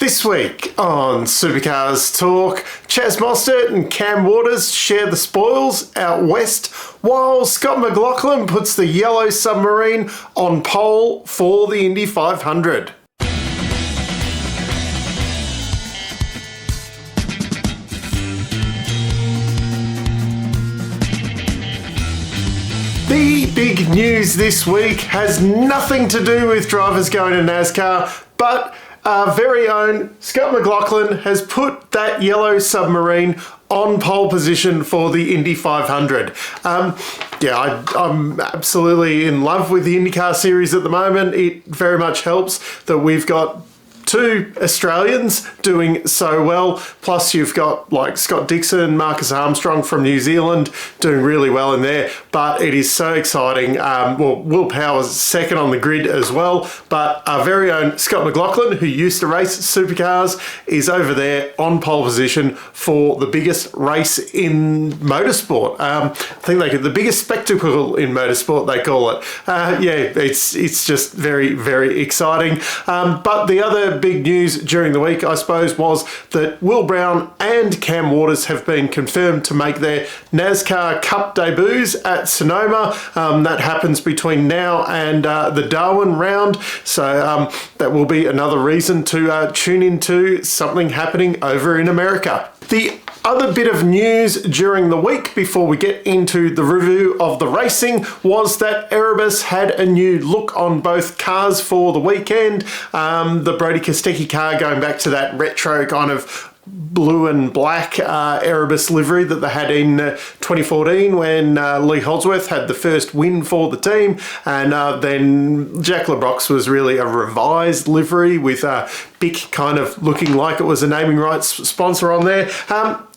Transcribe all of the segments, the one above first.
This week on Supercars Torque, Chaz Mostert and Cam Waters share the spoils out west, while Scott McLaughlin puts the yellow submarine on pole for the Indy500. The big news this week has nothing to do with drivers going to NASCAR, but our very own Scott McLaughlin has put that yellow submarine on pole position for the Indy500. I'm absolutely in love with the IndyCar series at the moment. It very much helps that we've got two Australians doing so well, plus you've got like Scott Dixon, Marcus Armstrong from New Zealand doing really well in there. But it is so exciting. Will Power's second on the grid as well, but our very own Scott McLaughlin, who used to race supercars, is over there on pole position for the biggest race in motorsport. I think the biggest spectacle in motorsport, they call it. It's just very, very exciting. But the other big news during the week, I suppose, was that Will Brown and Cam Waters have been confirmed to make their NASCAR Cup debuts at Sonoma. That happens between now and the Darwin round, so that will be another reason to tune into something happening over in America. The other bit of news during the week before we get into the review of the racing was that Erebus had a new look on both cars for the weekend. The Brody Kostecki car going back to that retro kind of blue and black Erebus livery that they had in 2014 when Lee Holdsworth had the first win for the team, and then Jack LeBrock's was really a revised livery with Bic kind of looking like it was a naming rights sponsor on there.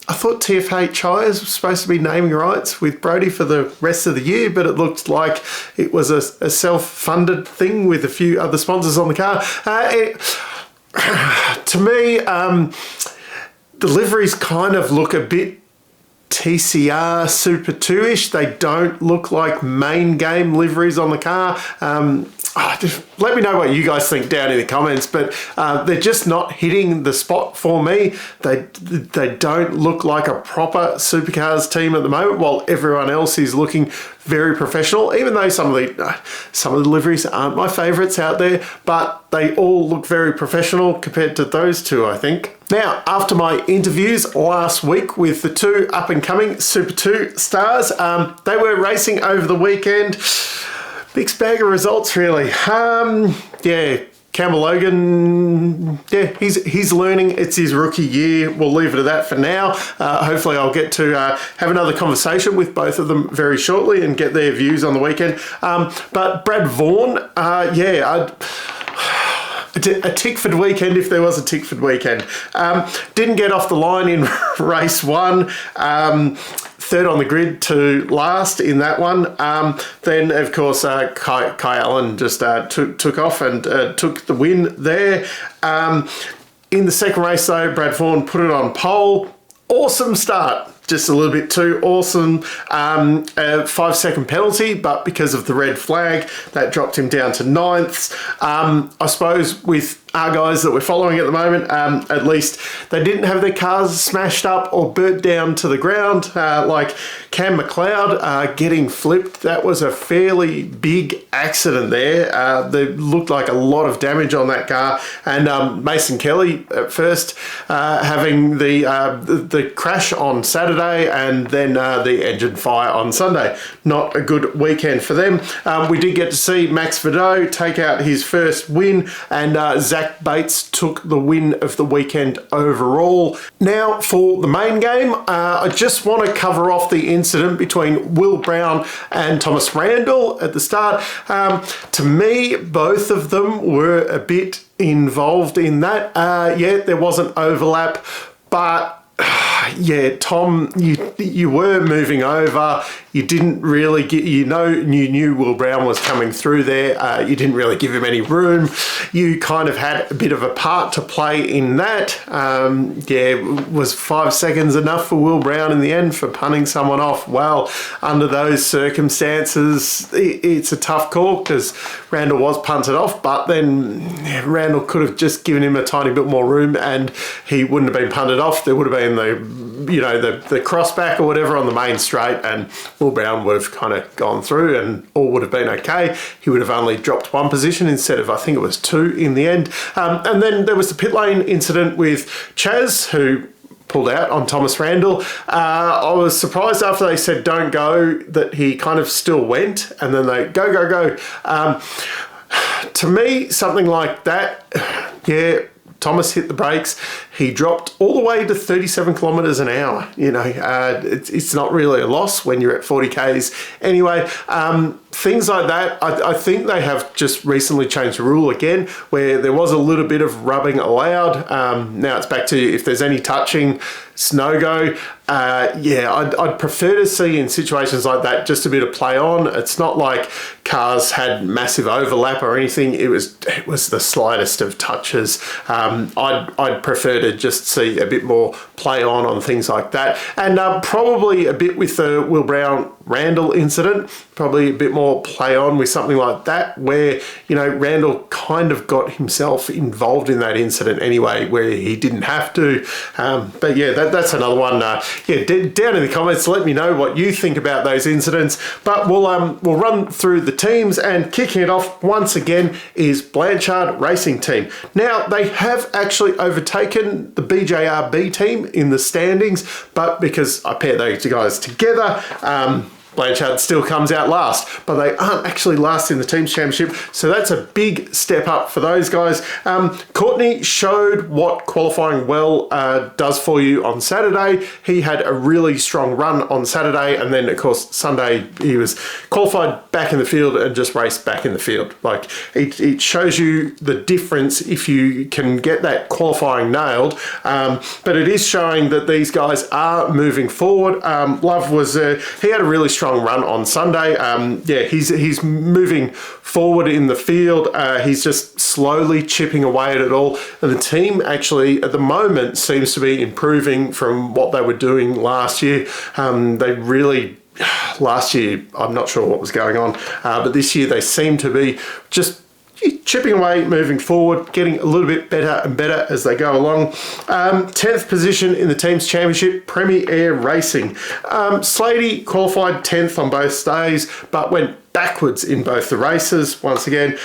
I thought TFH Hires was supposed to be naming rights with Brody for the rest of the year, but it looked like it was a self-funded thing with a few other sponsors on the car. To me, the liveries kind of look a bit TCR Super 2-ish. They don't look like main game liveries on the car. Just let me know what you guys think down in the comments, but they're just not hitting the spot for me. They don't look like a proper supercars team at the moment, while everyone else is looking very professional, even though some of the liveries aren't my favorites out there, but they all look very professional compared to those two, I think. Now, after my interviews last week with the two up-and-coming Super 2 stars, they were racing over the weekend. Mixed bag of results, really. Campbell Logan, he's learning. It's his rookie year. We'll leave it at that for now. Hopefully I'll get to have another conversation with both of them very shortly and get their views on the weekend. But Brad Vaughan, a Tickford weekend if there was a Tickford weekend. Didn't get off the line in race one. Third on the grid to last in that one. Then, of course, Kai Allen just took off and took the win there. In the second race, though, Brad Vaughan put it on pole. Awesome start. Just a little bit too awesome. A 5-second penalty, but because of the red flag, that dropped him down to 9th. I suppose with our guys that we're following at the moment, at least they didn't have their cars smashed up or burnt down to the ground, like Cam McLeod getting flipped. That was a fairly big accident there. There looked like a lot of damage on that car, and Mason Kelly at first having the crash on Saturday, and then the engine fire on Sunday. Not a good weekend for them. We did get to see Max Vidot take out his first win, and Zach Bates took the win of the weekend overall. Now for the main game, I just want to cover off the incident between Will Brown and Thomas Randall at the start. To me, both of them were a bit involved in that. There was an overlap, but yeah, Tom, you were moving over. You didn't really get, you knew Will Brown was coming through there. You didn't really give him any room. You kind of had a bit of a part to play in that. Was 5 seconds enough for Will Brown in the end for punting someone off? Well, under those circumstances, it's a tough call because Randall was punted off, but then Randall could have just given him a tiny bit more room and he wouldn't have been punted off. There would have been the crossback or whatever on the main straight, and Will Brown would have kind of gone through and all would have been okay. He would have only dropped one position instead of, I think it was 2 in the end. And then there was the pit lane incident with Chaz, who pulled out on Thomas Randall. I was surprised after they said don't go that he kind of still went, and then they go. To me, something like that, yeah, Thomas hit the brakes. He dropped all the way to 37 kilometres an hour. It's not really a loss when you're at 40 Ks. Anyway, things like that, I think they have just recently changed the rule again, where there was a little bit of rubbing allowed. Now it's back to if there's any touching, it's no-go. I'd prefer to see in situations like that just a bit of play on. It's not like cars had massive overlap or anything. It was the slightest of touches. I'd prefer to just see a bit more play on things like that. And probably a bit with the Will Brown Randall incident, probably a bit more play on with something like that, where, Randall kind of got himself involved in that incident anyway, where he didn't have to. But yeah, that's another one. Down in the comments, let me know what you think about those incidents. But we'll run through the teams, and kicking it off once again is Blanchard Racing Team. Now, they have actually overtaken the BJRB team in the standings, but because I paired those guys together, Blanchard still comes out last, but they aren't actually last in the team's championship, so that's a big step up for those guys. Courtney showed what qualifying well does for you on Saturday. He had a really strong run on Saturday, and then of course Sunday he was qualified back in the field and just raced back in the field. Like, it shows you the difference if you can get that qualifying nailed, but it is showing that these guys are moving forward. Love he had a really strong run on Sunday. He's moving forward in the field. He's just slowly chipping away at it all. And the team actually at the moment seems to be improving from what they were doing last year. Last year, I'm not sure what was going on, but this year they seem to be just chipping away, moving forward, getting a little bit better and better as they go along. 10th position in the team's championship, PremiAir Racing. Slady qualified 10th on both days, but went backwards in both the races once again.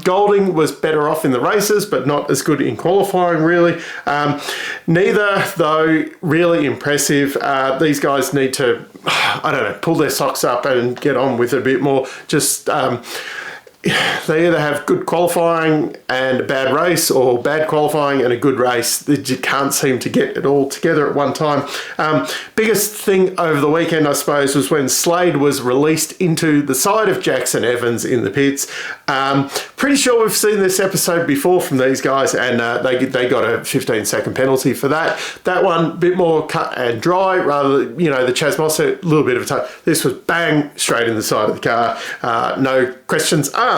Golding was better off in the races, but not as good in qualifying, really. Neither, though, really impressive. These guys need to, pull their socks up and get on with it a bit more. Just they either have good qualifying and a bad race, or bad qualifying and a good race. They just can't seem to get it all together at one time. Biggest thing over the weekend, I suppose, was when Slade was released into the side of Jackson Evans in the pits. Pretty sure we've seen this episode before from these guys, and they got a 15-second penalty for that. That one, a bit more cut and dry, rather than, the Chaz Mostert, a little bit of a touch. This was bang, straight in the side of the car. No questions asked.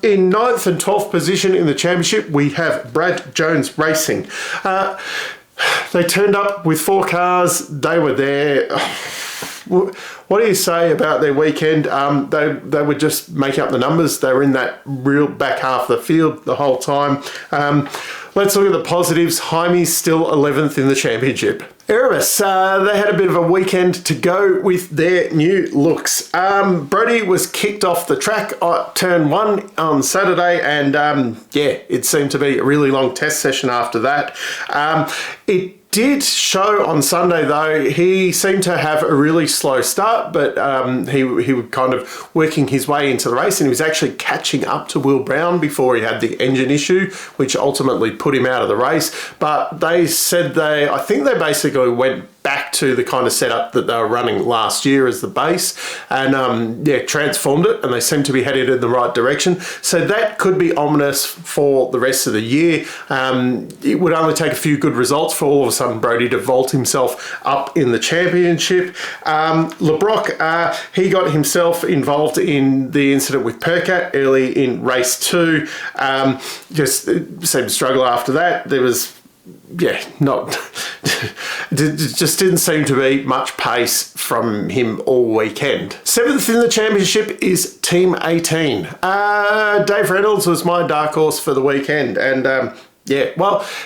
In 9th and 12th position in the championship, we have Brad Jones Racing. They turned up with 4 cars. They were there. What do you say about their weekend? They would just make up the numbers. They were in that real back half of the field the whole time. Let's look at the positives. Jaime's still 11th in the championship. Erebus, they had a bit of a weekend to go with their new looks. Brody was kicked off the track at turn 1 on Saturday, and it seemed to be a really long test session after that. It did show on Sunday, though. He seemed to have a really slow start, but he was kind of working his way into the race, and he was actually catching up to Will Brown before he had the engine issue, which ultimately put him out of the race. But they said I think they basically went back to the kind of setup that they were running last year as the base, and transformed it, and they seem to be headed in the right direction. So that could be ominous for the rest of the year. It would only take a few good results for all of a sudden Brodie to vault himself up in the championship. LeBrock, he got himself involved in the incident with Percat early in race 2. Just seemed to struggle after that. There was not it just didn't seem to be much pace from him all weekend. 7th in the championship is Team 18. Dave Reynolds was my dark horse for the weekend, and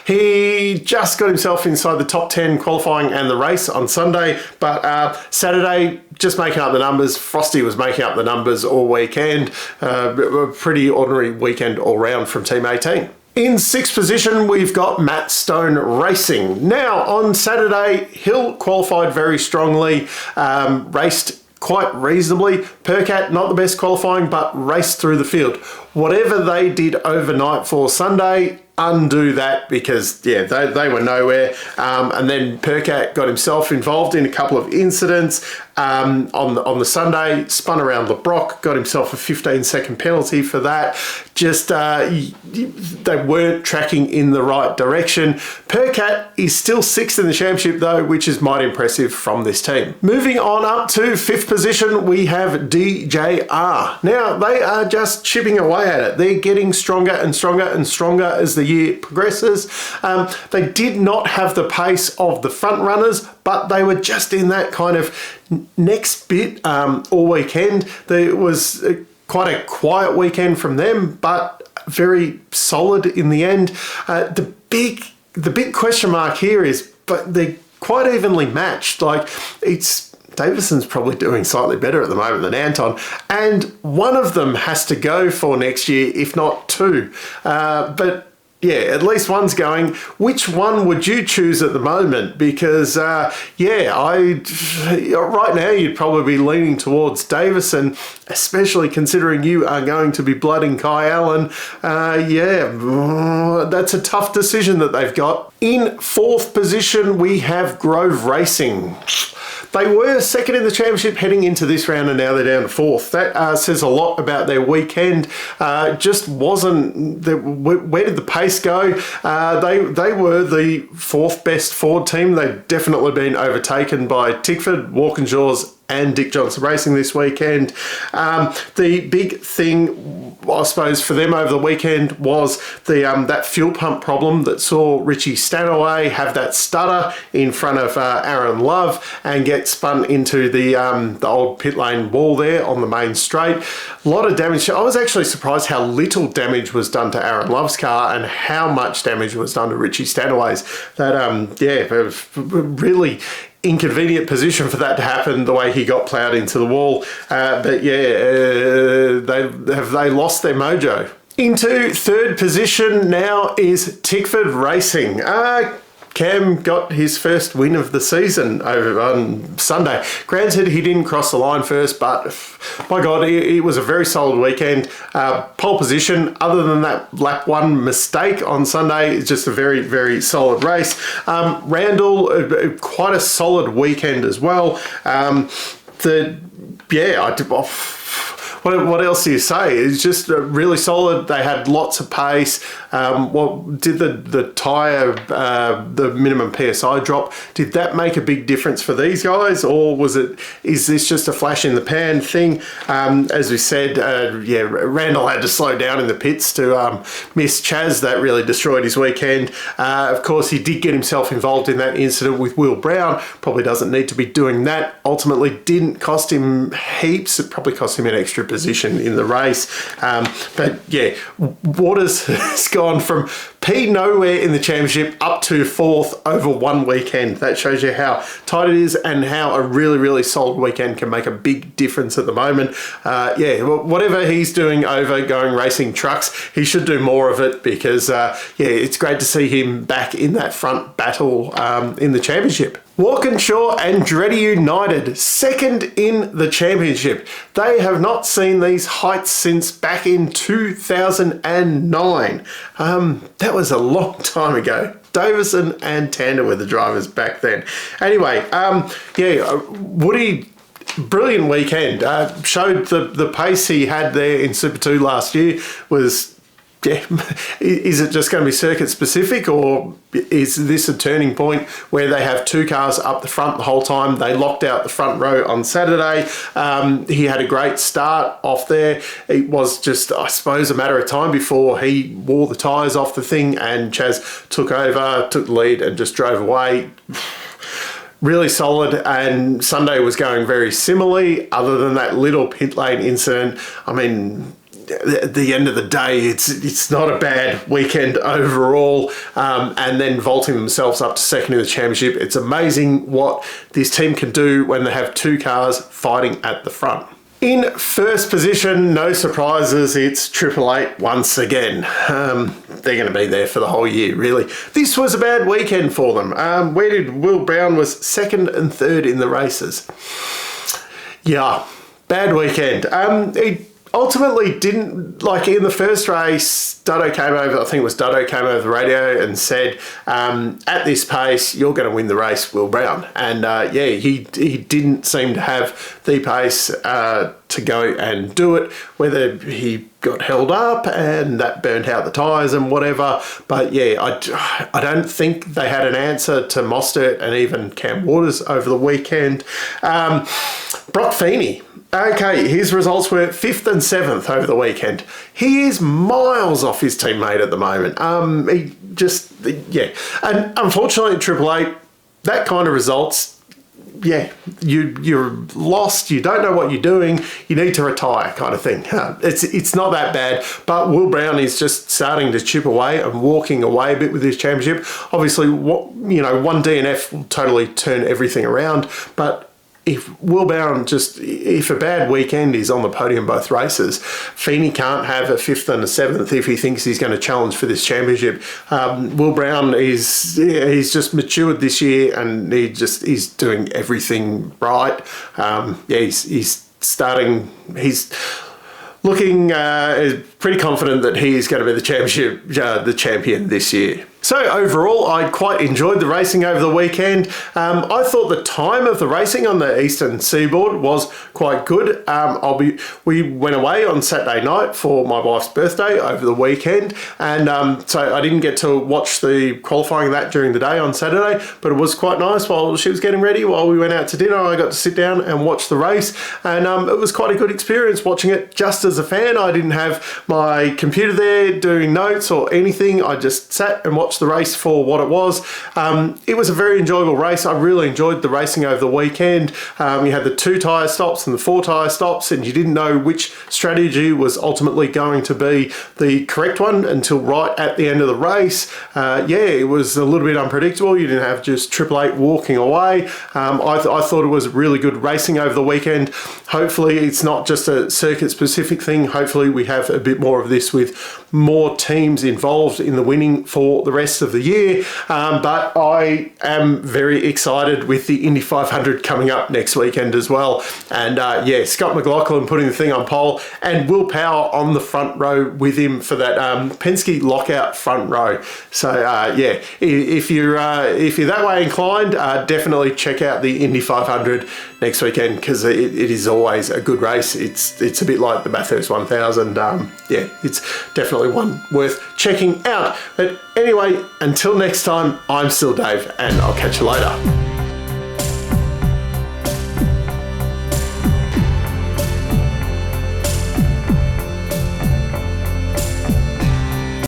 he just got himself inside the top 10 qualifying and the race on Sunday, but Saturday, just making up the numbers. Frosty was making up the numbers all weekend. A pretty ordinary weekend all round from Team 18. In 6th position, we've got Matt Stone Racing. Now, on Saturday, Hill qualified very strongly, raced quite reasonably. Percat, not the best qualifying, but raced through the field. Whatever they did overnight for Sunday, undo that, because they were nowhere. And then Percat got himself involved in a couple of incidents on the Sunday, spun around LeBrock, got himself a 15-second penalty for that. Just they weren't tracking in the right direction. Percat is still 6th in the championship though, which is mighty impressive from this team. Moving on up to 5th position, we have DJR. Now they are just chipping away at it. They're getting stronger and stronger and stronger as the year progresses. They did not have the pace of the front runners, but they were just in that kind of next bit all weekend. There was quite a quiet weekend from them, but very solid in the end. The big question mark here is, but they're quite evenly matched. Like, Davison's probably doing slightly better at the moment than Anton, and one of them has to go for next year, if not two. But at least one's going. Which one would you choose at the moment? Because, right now you'd probably be leaning towards Davison, especially considering you are going to be blooding Kai Allen. That's a tough decision that they've got. In 4th position, we have Grove Racing. They were 2nd in the championship heading into this round, and now they're down to 4th. That says a lot about their weekend. Just wasn't... Where did the pace go? They were the 4th best Ford team. They've definitely been overtaken by Tickford, Walkinshaws, and Dick Johnson Racing this weekend. The big thing, I suppose, for them over the weekend was that fuel pump problem that saw Richie Stanaway have that stutter in front of Aaron Love and get spun into the old pit lane wall there on the main straight. A lot of damage. I was actually surprised how little damage was done to Aaron Love's car and how much damage was done to Richie Stanaway's. Really inconvenient position for that to happen, the way he got ploughed into the wall. They lost their mojo. Into 3rd position now is Tickford Racing. Cam got his first win of the season over on Sunday. Granted, he didn't cross the line first, but my God, it was a very solid weekend. Pole position, other than that lap 1 mistake on Sunday, it's just a very, very solid race. Randall, quite a solid weekend as well. What else do you say? It's just really solid. They had lots of pace. Did the tyre, the minimum PSI drop, did that make a big difference for these guys? Or is this just a flash in the pan thing? As we said, Randall had to slow down in the pits to miss Chaz. That really destroyed his weekend. Of course, he did get himself involved in that incident with Will Brown. Probably doesn't need to be doing that. Ultimately, didn't cost him heaps. It probably cost him an extra position in the race. Waters has gone from P nowhere in the championship up to 4th over one weekend. That shows you how tight it is and how a really, really solid weekend can make a big difference at the moment. Whatever he's doing over going racing trucks, he should do more of it, because it's great to see him back in that front battle in the championship. Walkinshaw and Andretti United, second in the championship. They have not seen these heights since back in 2009. That was a long time ago. Davison and Tander were the drivers back then. Anyway, Woody, brilliant weekend. Showed the pace he had there in Super 2 last year was... Yeah, is it just going to be circuit specific, or is this a turning point where they have two cars up the front the whole time? They locked out the front row on Saturday. He had a great start off there. It was just, I suppose, a matter of time before he wore the tyres off the thing and Chaz took over, took the lead and just drove away. Really solid, and Sunday was going very similarly, other than that little pit lane incident. I mean, at the end of the day, it's not a bad weekend overall, and then vaulting themselves up to second in the championship. It's amazing what this team can do when they have two cars fighting at the front. In first position, no surprises, it's Triple Eight once again. They're going to be there for the whole year, really. This was a bad weekend for them. Where did Will Brown was second and third in the races? Yeah, bad weekend. He ultimately didn't, like in the first race, Duddo came over, I think it was Duddo came over the radio and said, at this pace, you're going to win the race, Will Brown. And he didn't seem to have the pace to go and do it, whether he got held up and that burnt out the tyres and whatever. But yeah, I don't think they had an answer to Mostert and even Cam Waters over the weekend. Brock Feeney. Okay, his results were 5th and 7th over the weekend. He is miles off his teammate at the moment. And unfortunately, Triple Eight, that kind of results, you're lost, you don't know what you're doing, you need to retire kind of thing. It's not that bad, but Will Brown is just starting to chip away and walking away a bit with his championship. Obviously, one DNF will totally turn everything around, but if Will Brown if a bad weekend is on the podium both races, Feeney can't have a 5th and a 7th if he thinks he's going to challenge for this championship. Will Brown he's just matured this year and he's doing everything right. He's looking pretty confident that he is going to be the champion this year. So overall, I quite enjoyed the racing over the weekend. I thought the time of the racing on the Eastern Seaboard was quite good. We went away on Saturday night for my wife's birthday over the weekend, and so I didn't get to watch the qualifying of that during the day on Saturday, but it was quite nice while she was getting ready, while we went out to dinner. I got to sit down and watch the race, and it was quite a good experience watching it just as a fan. I didn't have my computer there doing notes or anything. I just sat and watched the race for what it was. It was a very enjoyable race. I really enjoyed the racing over the weekend. You had the 2 tyre stops and the 4 tyre stops, and you didn't know which strategy was ultimately going to be the correct one until right at the end of the race. It was a little bit unpredictable. You didn't have just Triple Eight walking away. I thought it was really good racing over the weekend. Hopefully it's not just a circuit specific thing. Hopefully we have a bit more of this with more teams involved in the winning for the rest of the year. But I am very excited with the Indy 500 coming up next weekend as well. And Scott McLaughlin putting the thing on pole, and Will Power on the front row with him for that Penske lockout front row. So if you're that way inclined, definitely check out the Indy 500 next weekend, because it is always a good race. It's a bit like the Bathurst 1000. It's definitely one worth checking out. But anyway, until next time, I'm still Dave, and I'll catch you later.